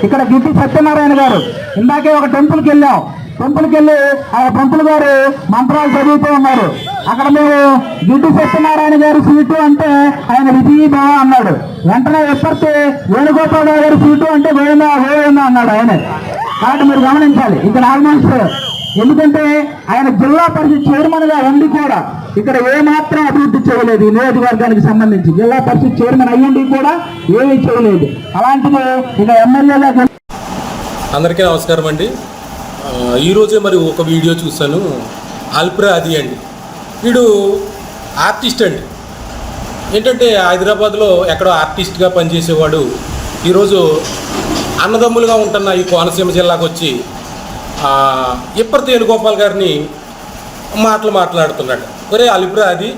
ఇక్కడ గిట్టి సత్యనారాయణ గారు ఇందాకే ఒక టెంపుల్కి వెళ్ళాం. టెంపుల్కి వెళ్ళి ఆ టెంపుల్ గారు మంత్రాలు చదువుతూ ఉన్నారు. అక్కడ మేము గిట్టి సత్యనారాయణ గారి సీటు అంటే ఆయన విజయభావ అన్నాడు. వెంటనే ఎప్పటికీ వేణుగోపాల్ గారి సీటు అంటే వేణా అన్నాడు ఆయన. కాబట్టి మీరు గమనించాలి ఇక్కడ ఆల్మోస్ట్, ఎందుకంటే ఆయన జిల్లా పరిషత్ చైర్మన్ గా ఉండి కూడా ఇక్కడ ఏమాత్రం అభివృద్ధి చేయలేదు. ఈ నియోజకవర్గానికి సంబంధించి జిల్లా పరిషత్ చైర్మన్ అయ్యింది కూడా ఏమీ చేయలేదు. అలాంటిది ఇక ఎమ్మెల్యేగా. అందరికీ నమస్కారం అండి. ఈరోజే మరి ఒక వీడియో చూశాను. అల్ప్రాది అండి, వీడు ఆర్టిస్ట్ అండి. ఏంటంటే హైదరాబాద్లో ఎక్కడో ఆర్టిస్ట్గా పనిచేసేవాడు ఈరోజు అన్నదమ్ములుగా ఉంటున్న ఈ కోనసీమ జిల్లాకు వచ్చి ఇప్పటి వేణుగోపాల్ గారిని మాట్లాడుతున్నాడు. ఒరే అల్ప్రాది,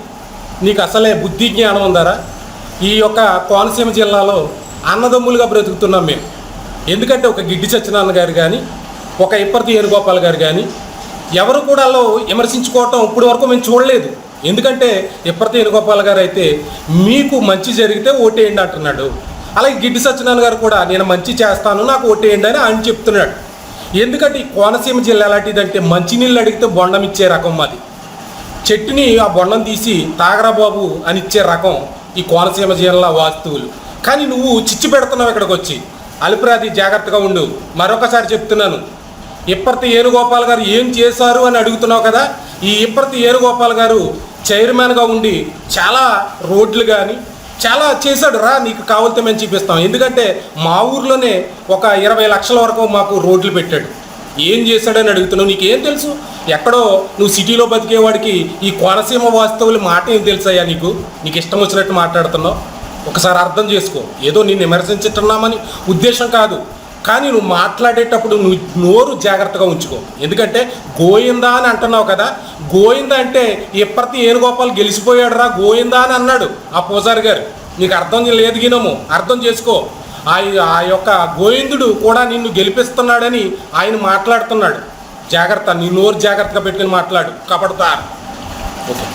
నీకు అసలే బుద్ధి జ్ఞానం ఉందారా? ఈ యొక్క కోనసీమ జిల్లాలో అన్నదమ్ములుగా బ్రతుకుతున్నాం మేము. ఎందుకంటే ఒక గిడ్డి సత్యనారాయణ గారు కానీ, ఒక ఇప్పటి వేణుగోపాల్ గారు కానీ ఎవరు కూడా విమర్శించుకోవటం ఇప్పుడు వరకు మేము చూడలేదు. ఎందుకంటే ఇప్పటి వేణుగోపాల్ గారు అయితే మీకు మంచి జరిగితే ఓటేయండి అంటున్నాడు. అలాగే గిడ్డి సత్యనారాయణ గారు కూడా నేను మంచి చేస్తాను, నాకు ఓటేయండి అని ఆయన చెప్తున్నాడు. ఎందుకంటే ఈ కోనసీమ జిల్లా ఎలాంటిదంటే మంచినీళ్ళు అడిగితే బొండం ఇచ్చే రకం మాది. చెట్టుని ఆ బొండం తీసి తాగరా బాబు అని ఇచ్చే రకం ఈ కోనసీమ జిల్లా వాస్తువులు. కానీ నువ్వు చిచ్చు పెడుతున్నావు ఇక్కడికి వచ్చి. అల్ప్రాది జాగ్రత్తగా ఉండు. మరొకసారి చెప్తున్నాను, ఇప్పటి వేణుగోపాల్ గారు ఏం చేశారు అని అడుగుతున్నావు కదా. ఈ ఇప్పటి వేణుగోపాల్ గారు చైర్మన్గా ఉండి చాలా రోడ్లు కానీ చాలా చేశాడు. రా, నీకు కావాలితే మేము చూపిస్తాం. ఎందుకంటే మా ఊర్లోనే ఒక 20 లక్షల వరకు మాకు రోడ్లు పెట్టాడు. ఏం చేశాడని అడుగుతున్నావు. నీకేం తెలుసు? ఎక్కడో నువ్వు సిటీలో బతికేవాడికి ఈ కోనసీమ వాస్తవుల మాట ఏం తెలుసయ్యా? నీకు ఇష్టం వచ్చినట్టు మాట్లాడుతున్నావు. ఒకసారి అర్థం చేసుకో. ఏదో నిన్ను విమర్శించుతున్నామని ఉద్దేశం కాదు, కానీ నువ్వు మాట్లాడేటప్పుడు నువ్వు నోరు జాగ్రత్తగా ఉంచుకో. ఎందుకంటే గోయిందా అని అంటున్నావు కదా. గోయిందా అంటే ఇప్పటి వేణుగోపాల్ గెలిచిపోయాడు రా గోయిందా అని అన్నాడు ఆ పూజారి గారు. నీకు అర్థం లేదు గినము, అర్థం చేసుకో. ఆ యొక్క గోవిందుడు కూడా నిన్ను గెలిపిస్తున్నాడని ఆయన మాట్లాడుతున్నాడు. జాగ్రత్త, నీ నోరు జాగ్రత్తగా పెట్టుకుని మాట్లాడు. కపడతారు. ఓకే.